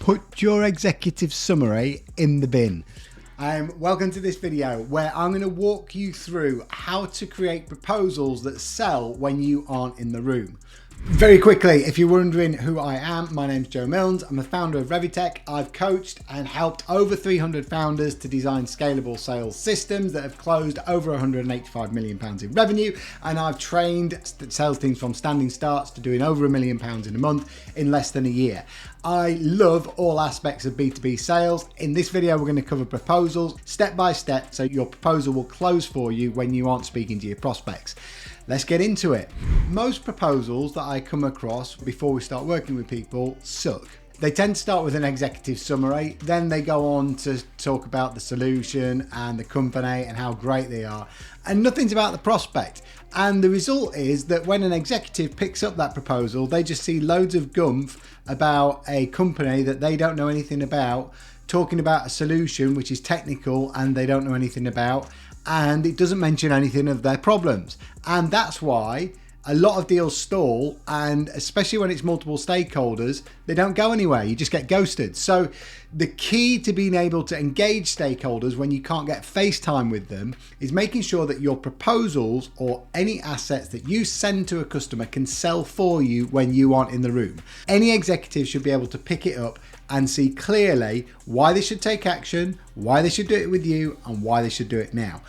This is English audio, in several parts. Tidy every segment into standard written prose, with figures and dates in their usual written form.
Put your executive summary in the bin. Welcome to this video where I'm going to walk you through how to create proposals that sell when you aren't in the room. Very quickly, if you're wondering who I am, my name's Joe Milnes. I'm a founder of Revitech. I've coached and helped over 300 founders to design scalable sales systems that have closed over £185 million in revenue. And I've trained sales teams from standing starts to doing over £1 million in a month in less than a year. I love all aspects of B2B sales. In this video, we're going to cover proposals step by step so your proposal will close for you when you aren't speaking to your prospects. Let's get into it. Most proposals that I come across before we start working with people suck. They tend to start with an executive summary, then they go on to talk about the solution and the company and how great they are, and nothing's about the prospect. And the result is that when an executive picks up that proposal, they just see loads of gumph about a company that they don't know anything about, talking about a solution which is technical and they don't know anything about, and it doesn't mention anything of their problems. And that's why a lot of deals stall, and especially when it's multiple stakeholders, they don't go anywhere. You just get ghosted. So the key to being able to engage stakeholders when you can't get FaceTime with them is making sure that your proposals or any assets that you send to a customer can sell for you when you aren't in the room. Any executive should be able to pick it up and see clearly why they should take action, why they should do it with you, and why they should do it now.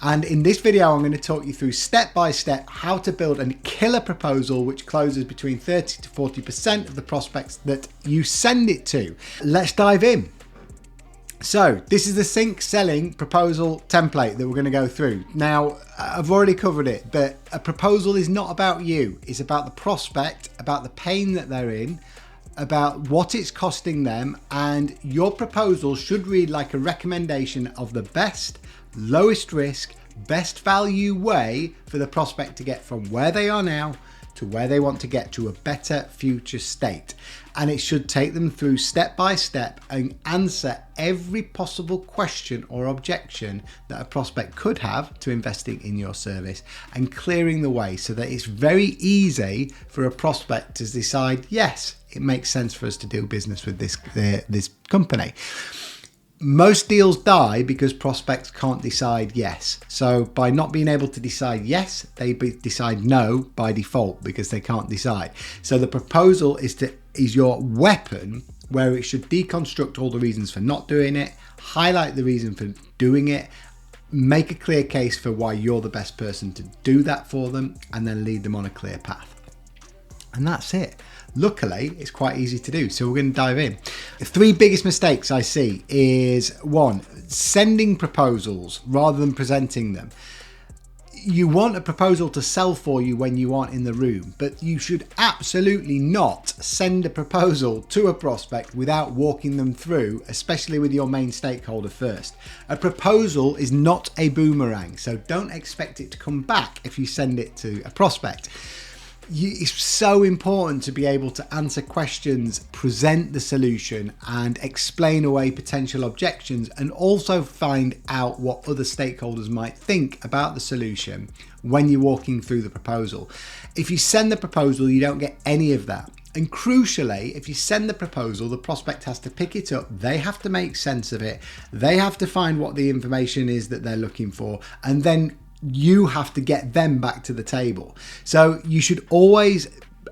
And in this video, I'm going to talk you through step by step how to build a killer proposal which closes between 30 to 40% of the prospects that you send it to. Let's dive in. So this is the sync selling proposal template that we're going to go through. Now, I've already covered it, but a proposal is not about you. It's about the prospect, about the pain that they're in, about what it's costing them, and your proposal should read like a recommendation of the best, lowest risk, best value way for the prospect to get from where they are now to where they want to get to a better future state. And it should take them through step by step and answer every possible question or objection that a prospect could have to investing in your service, and clearing the way so that it's very easy for a prospect to decide, yes, it makes sense for us to do business with this company. Most deals die because prospects can't decide yes. So by not being able to decide yes, they decide no by default because they can't decide. So the proposal is your weapon, where it should deconstruct all the reasons for not doing it, highlight the reason for doing it, make a clear case for why you're the best person to do that for them, and then lead them on a clear path. And that's it. Luckily, it's quite easy to do. So we're going to dive in. The three biggest mistakes I see is, one, sending proposals rather than presenting them. You want a proposal to sell for you when you aren't in the room, but you should absolutely not send a proposal to a prospect without walking them through, especially with your main stakeholder first. A proposal is not a boomerang, so don't expect it to come back if you send it to a prospect. It's so important to be able to answer questions, present the solution, and explain away potential objections, and also find out what other stakeholders might think about the solution when you're walking through the proposal. If you send the proposal, you don't get any of that. And crucially, if you send the proposal, the prospect has to pick it up. They have to make sense of it. They have to find what the information is that they're looking for, and then you have to get them back to the table. So you should always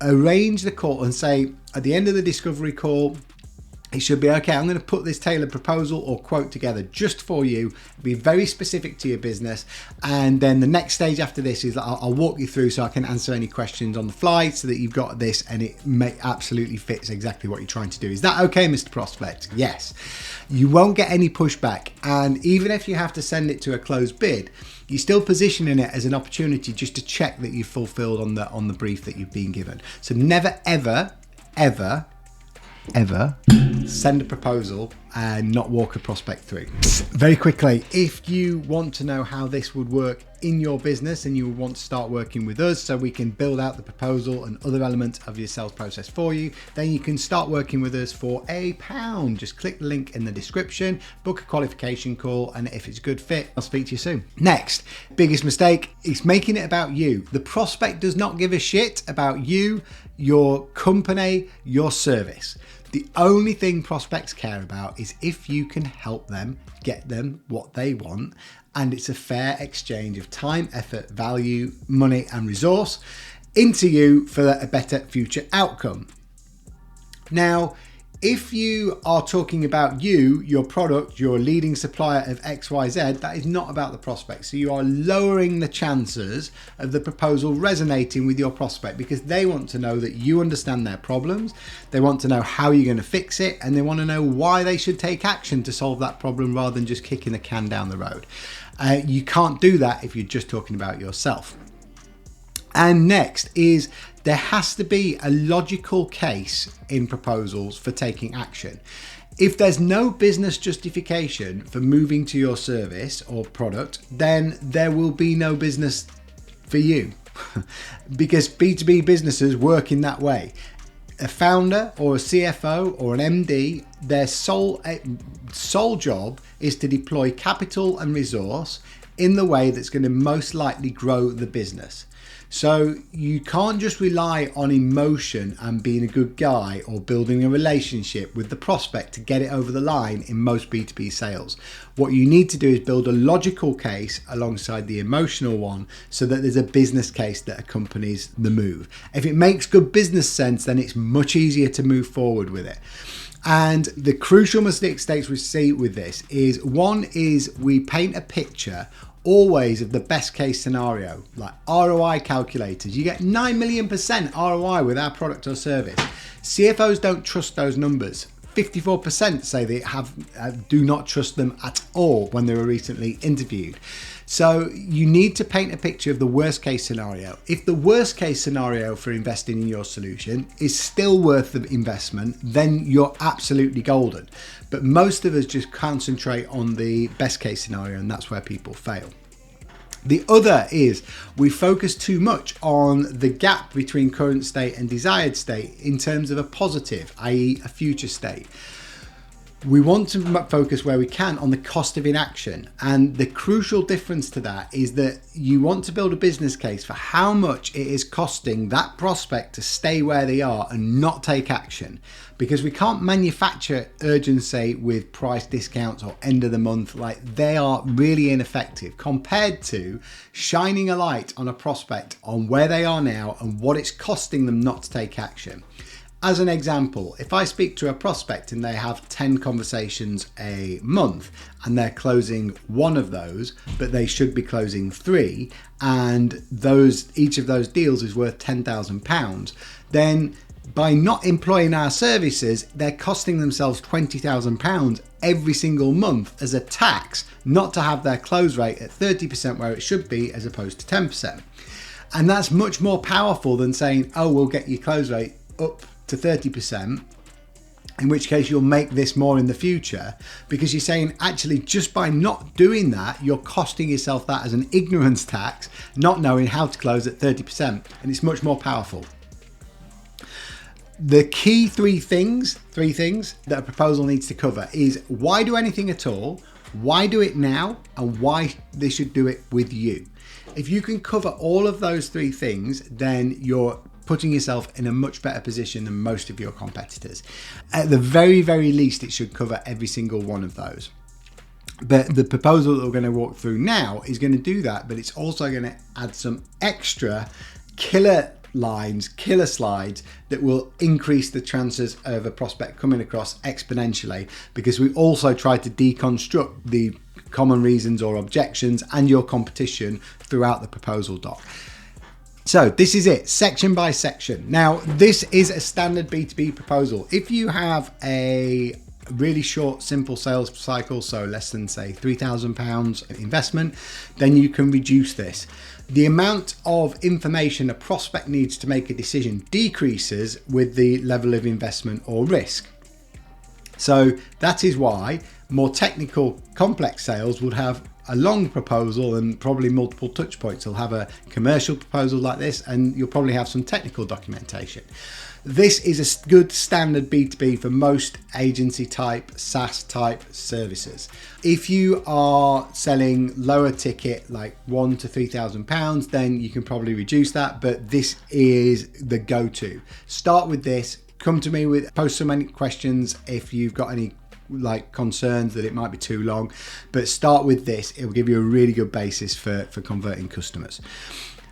arrange the call and say at the end of the discovery call, it should be, okay, I'm going to put this tailored proposal or quote together just for you, be very specific to your business. And then the next stage after this is I'll walk you through so I can answer any questions on the fly so that you've got this and it absolutely fits exactly what you're trying to do. Is that okay, Mr. Prospect? Yes. You won't get any pushback. And even if you have to send it to a closed bid, you're still positioning it as an opportunity just to check that you've fulfilled on the brief that you've been given. So never, ever, ever, ever send a proposal and not walk a prospect through. Very quickly, if you want to know how this would work in your business and you want to start working with us so we can build out the proposal and other elements of your sales process for you, then you can start working with us for £1. Just click the link in the description, book a qualification call, and if it's a good fit, I'll speak to you soon. Next, biggest mistake is making it about you. The prospect does not give a shit about you, your company, your service. The only thing prospects care about is if you can help them get them what they want, and it's a fair exchange of time, effort, value, money and resource into you for a better future outcome. Now, if you are talking about you, your product, your leading supplier of XYZ, that is not about the prospect. So you are lowering the chances of the proposal resonating with your prospect, because they want to know that you understand their problems. They want to know how you're going to fix it, and they want to know why they should take action to solve that problem rather than just kicking the can down the road. You can't do that if you're just talking about yourself. And next is, there has to be a logical case in proposals for taking action. If there's no business justification for moving to your service or product, then there will be no business for you because B2B businesses work in that way. A founder or a CFO or an MD, their sole job is to deploy capital and resource in the way that's going to most likely grow the business. So you can't just rely on emotion and being a good guy or building a relationship with the prospect to get it over the line in most B2B sales. What you need to do is build a logical case alongside the emotional one so that there's a business case that accompanies the move. If it makes good business sense, then it's much easier to move forward with it. And the crucial mistakes we see with this is, one is we paint a picture always of the best case scenario, like ROI calculators. You get 9 million % ROI with our product or service. CFOs don't trust those numbers. 54% say they do not trust them at all when they were recently interviewed. So you need to paint a picture of the worst case scenario. If the worst case scenario for investing in your solution is still worth the investment, then you're absolutely golden. But most of us just concentrate on the best case scenario, and that's where people fail. The other is we focus too much on the gap between current state and desired state in terms of a positive, i.e. a future state. We want to focus where we can on the cost of inaction. And the crucial difference to that is that you want to build a business case for how much it is costing that prospect to stay where they are and not take action. Because we can't manufacture urgency with price discounts or end of the month. Like, they are really ineffective compared to shining a light on a prospect on where they are now and what it's costing them not to take action. As an example, if I speak to a prospect and they have 10 conversations a month and they're closing one of those, but they should be closing 3, and each of those deals is worth £10,000, then by not employing our services, they're costing themselves £20,000 every single month as a tax not to have their close rate at 30% where it should be, as opposed to 10%. And that's much more powerful than saying, oh, we'll get your close rate up to 30%, in which case you'll make this more in the future, because you're saying, actually, just by not doing that, you're costing yourself that as an ignorance tax, not knowing how to close at 30%, and it's much more powerful. The key three things that a proposal needs to cover is why do anything at all, why do it now, and why they should do it with you. If you can cover all of those 3 things, then you're putting yourself in a much better position than most of your competitors. At the very, very least, it should cover every single one of those. But the proposal that we're going to walk through now is going to do that, but it's also going to add some extra killer lines, killer slides that will increase the chances of a prospect coming across exponentially, because we also try to deconstruct the common reasons or objections and your competition throughout the proposal doc. So this is it, section by section. Now, this is a standard B2B proposal. If you have a really short, simple sales cycle, so less than, say, £3,000 investment, then you can reduce this. The amount of information a prospect needs to make a decision decreases with the level of investment or risk. So that is why more technical, complex sales would have a long proposal and probably multiple touch points. You'll have a commercial proposal like this, and you'll probably have some technical documentation. This is a good standard B2B for most agency type, SaaS type services. If you are selling lower ticket, like £1,000 to £3,000, then you can probably reduce that, but this is the go-to. Start with this, come to me with, post so many questions if you've got any like concerns that it might be too long, but start with this. It will give you a really good basis for converting customers.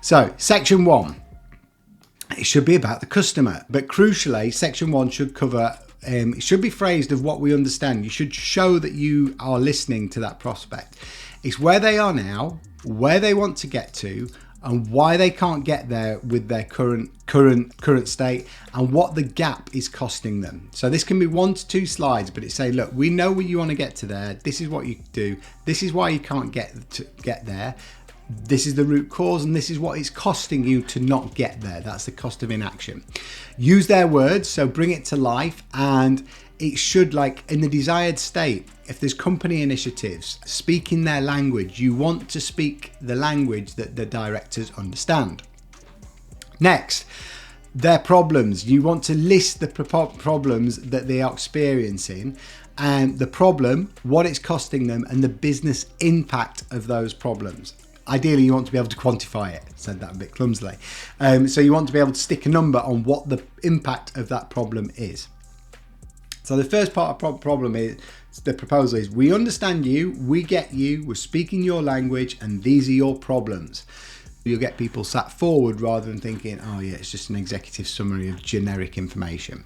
So section 1, it should be about the customer, but crucially section 1 should cover it should be phrased of what we understand. You should show that you are listening to that prospect. It's where they are now, where they want to get to, and why they can't get there with their current state, and what the gap is costing them. So this can be 1 to 2 slides, but it's saying, look, we know where you want to get to there. This is what you do. This is why you can't get there. This is the root cause, and this is what it's costing you to not get there. That's the cost of inaction. Use their words, so bring it to life, and it should, like in the desired state, if there's company initiatives, speak in their language. You want to speak the language that the directors understand. Next, their problems. You want to list the problems that they are experiencing, and the problem, what it's costing them, and the business impact of those problems. Ideally, you want to be able to quantify it. I said that a bit clumsily. So you want to be able to stick a number on what the impact of that problem is. So the first part of problem is, the proposal is, we understand you, we get you, we're speaking your language, and these are your problems. You'll get people sat forward rather than thinking, oh yeah, it's just an executive summary of generic information.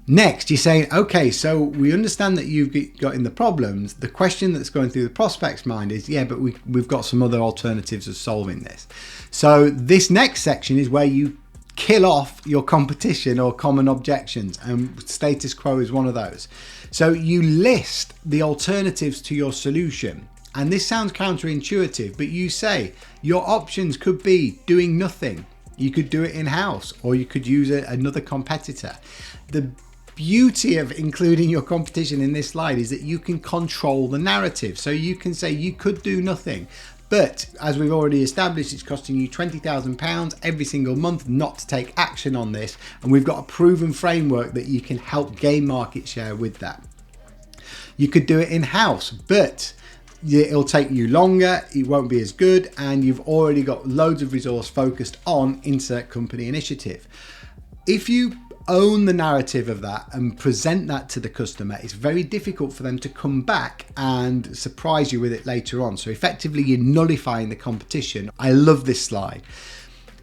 Next, you're saying, okay, so we understand that you've got in the problems. The question that's going through the prospect's mind is, yeah, but we've got some other alternatives of solving this. So this next section is where you kill off your competition or common objections, and status quo is one of those. So you list the alternatives to your solution, and this sounds counterintuitive, but you say your options could be doing nothing. You could do it in-house, or you could use another competitor. The beauty of including your competition in this slide is that you can control the narrative. So you can say you could do nothing, but as we've already established, it's costing you £20,000 every single month not to take action on this, and we've got a proven framework that you can help gain market share with that. You could do it in-house, but it'll take you longer, it won't be as good, and you've already got loads of resource focused on insert company initiative. If you own the narrative of that and present that to the customer, it's very difficult for them to come back and surprise you with it later on. So effectively, you're nullifying the competition. I love this slide.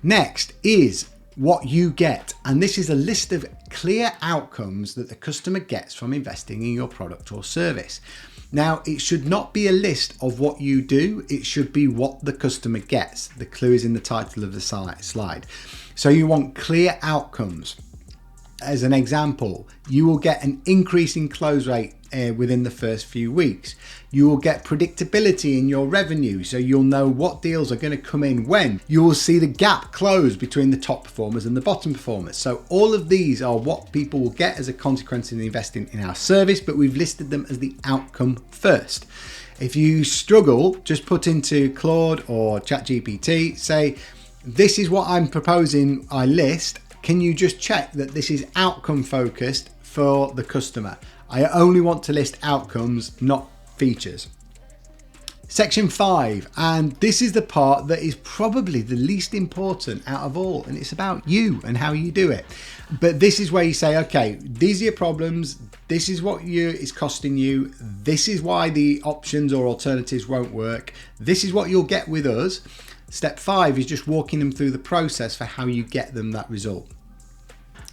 Next is what you get, and this is a list of clear outcomes that the customer gets from investing in your product or service. Now, it should not be a list of what you do, it should be what the customer gets. The clue is in the title of the slide. So you want clear outcomes. As an example, you will get an increase in close rate within the first few weeks. You will get predictability in your revenue, so you'll know what deals are going to come in when. You will see the gap close between the top performers and the bottom performers. So all of these are what people will get as a consequence of investing in our service, but we've listed them as the outcome first. If you struggle, just put into Claude or ChatGPT, say, this is what I'm proposing I list. Can you just check that this is outcome focused for the customer? I only want to list outcomes, not features. Section 5, and this is the part that is probably the least important out of all, and it's about you and how you do it. But this is where you say, okay, these are your problems, this is what it's costing you, this is why the options or alternatives won't work, this is what you'll get with us. Step 5 is just walking them through the process for how you get them that result.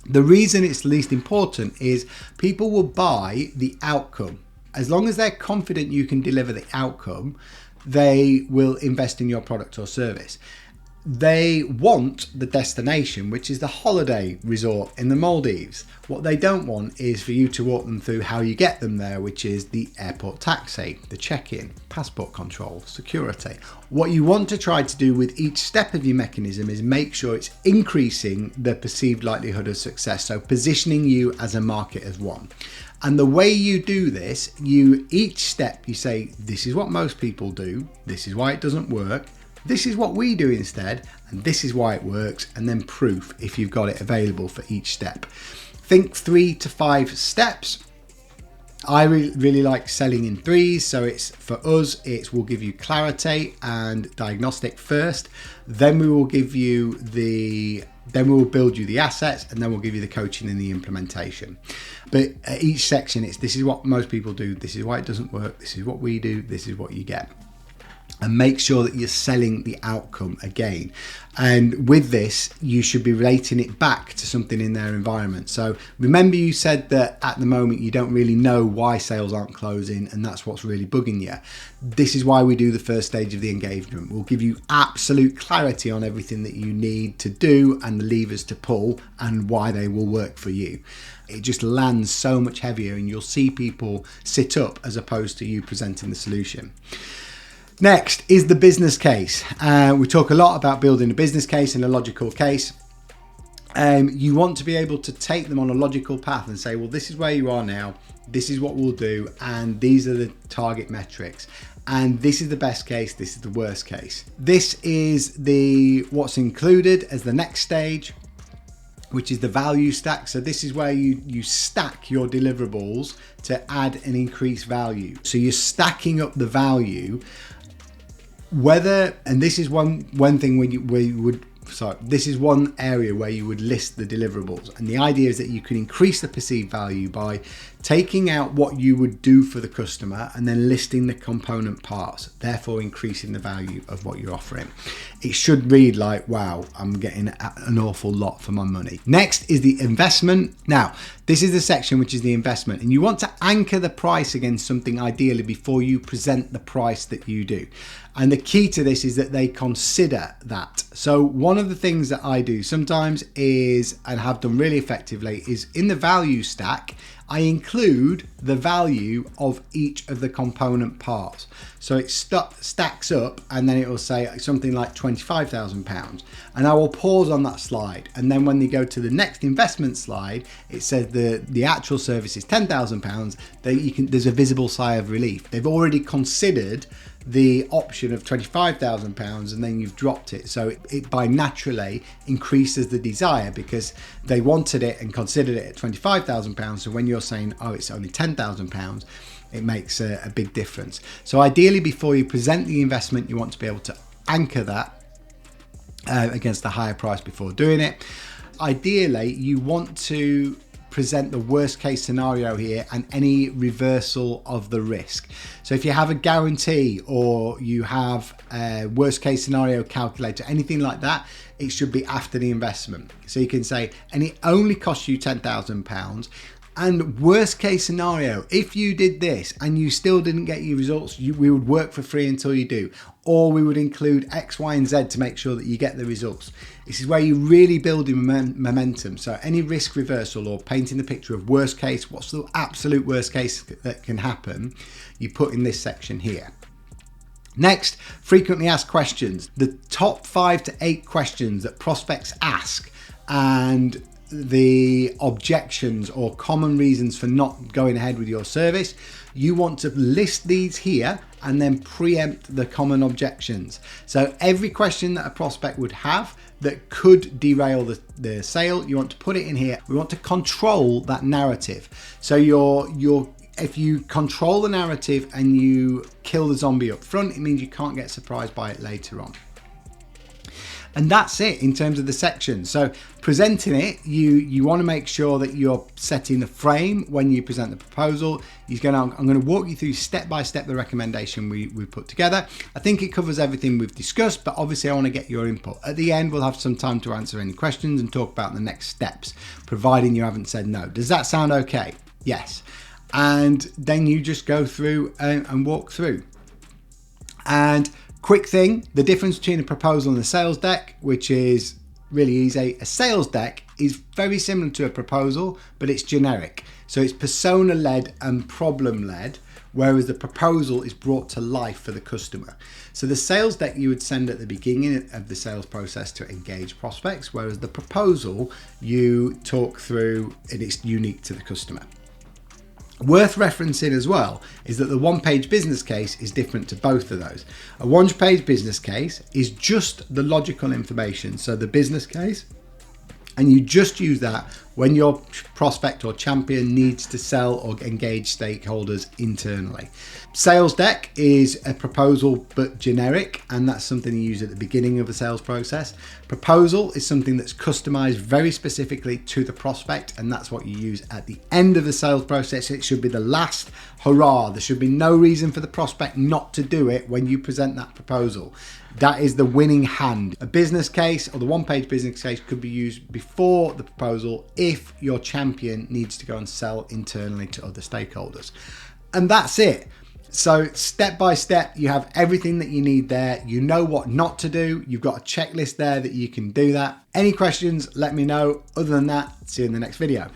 The reason it's least important is people will buy the outcome. As long as they're confident you can deliver the outcome, they will invest in your product or service. They want the destination, which is the holiday resort in the Maldives. What they don't want is for you to walk them through how you get them there, which is the airport taxi, the check-in, passport control, security. What you want to try to do with each step of your mechanism is make sure it's increasing the perceived likelihood of success. So positioning you as a market as one. And the way you do this, each step you say, this is what most people do, this is why it doesn't work, this is what we do instead, and this is why it works, and then proof if you've got it available for each step. Think 3 to 5 steps. I really like selling in threes, so it's for us, we'll give you clarity and diagnostic first, then we will give you the then we'll build you the assets, and then we'll give you the coaching and the implementation. But at each section, this is what most people do, this is why it doesn't work, this is what we do, this is what you get. And make sure that you're selling the outcome again. And with this, you should be relating it back to something in their environment. So remember, you said that at the moment you don't really know why sales aren't closing, and that's what's really bugging you. This is why we do the first stage of the engagement. We'll give you absolute clarity on everything that you need to do and the levers to pull and why they will work for you. It just lands so much heavier, and you'll see people sit up as opposed to you presenting the solution. Next is the business case. We talk a lot about building a business case and a logical case. You want to be able to take them on a logical path and say, well, this is where you are now, this is what we'll do, and these are the target metrics. And this is the best case, this is the worst case. This is what's included as the next stage, which is the value stack. So this is where you stack your deliverables to add and increase value. So you're stacking up the value. And this is one thing this is one area where you would list the deliverables. And the idea is that you can increase the perceived value by taking out what you would do for the customer and then listing the component parts, therefore increasing the value of what you're offering. It should read like, wow, I'm getting an awful lot for my money. Next is the investment. Now, this is the section which is the investment, and you want to anchor the price against something ideally before you present the price that you do. And the key to this is that they consider that. So one of the things that I do sometimes is, and have done really effectively, is in the value stack, I include the value of each of the component parts. So it stacks up, and then it will say something like £25,000. And I will pause on that slide. And then when they go to the next investment slide, it says the actual service is £10,000. There's a visible sigh of relief. They've already considered the option of £25,000, and then you've dropped it. So it by naturally increases the desire because they wanted it and considered it at £25,000. So when you're saying, oh, it's only £10,000, it makes a big difference. So ideally, before you present the investment, you want to be able to anchor that against the higher price before doing it. Ideally, you want to present the worst case scenario here and any reversal of the risk. So if you have a guarantee or you have a worst case scenario calculator, anything like that, it should be after the investment. So you can say, and it only costs you £10,000. And worst case scenario, if you did this and you still didn't get your results, we would work for free until you do. Or we would include X, Y, and Z to make sure that you get the results. This is where you really build your momentum. So any risk reversal or painting the picture of worst case, what's the absolute worst case that can happen, you put in this section here. Next, frequently asked questions. The top 5 to 8 questions that prospects ask and the objections or common reasons for not going ahead with your service. You want to list these here and then preempt the common objections. So every question that a prospect would have that could derail the sale, you want to put it in here. We want to control that narrative. So if you control the narrative and you kill the zombie up front, it means you can't get surprised by it later on. And that's it in terms of the section. So presenting it, you want to make sure that you're setting the frame when you present the proposal. I'm going to walk you through step by step the recommendation we put together. I think it covers everything we've discussed, but obviously I want to get your input. At the end, we'll have some time to answer any questions and talk about the next steps, providing you haven't said no. Does that sound okay? Yes. And then you just go through and walk through. And quick thing, the difference between a proposal and a sales deck, which is really easy. A sales deck is very similar to a proposal, but it's generic. So it's persona-led and problem-led, whereas the proposal is brought to life for the customer. So the sales deck you would send at the beginning of the sales process to engage prospects, whereas the proposal you talk through and it's unique to the customer. Worth referencing as well is that the one-page business case is different to both of those. A one-page business case is just the logical information. So the business case And you just use that when your prospect or champion needs to sell or engage stakeholders internally. Sales deck is a proposal but generic, and that's something you use at the beginning of the sales process. Proposal is something that's customized very specifically to the prospect, and that's what you use at the end of the sales process. It should be the last hurrah. There should be no reason for the prospect not to do it when you present that proposal. That is the winning hand. A business case or the one-page business case could be used before the proposal if your champion needs to go and sell internally to other stakeholders. And that's it. So step by step, you have everything that you need there. You know what not to do. You've got a checklist there that you can do that. Any questions, let me know. Other than that, see you in the next video.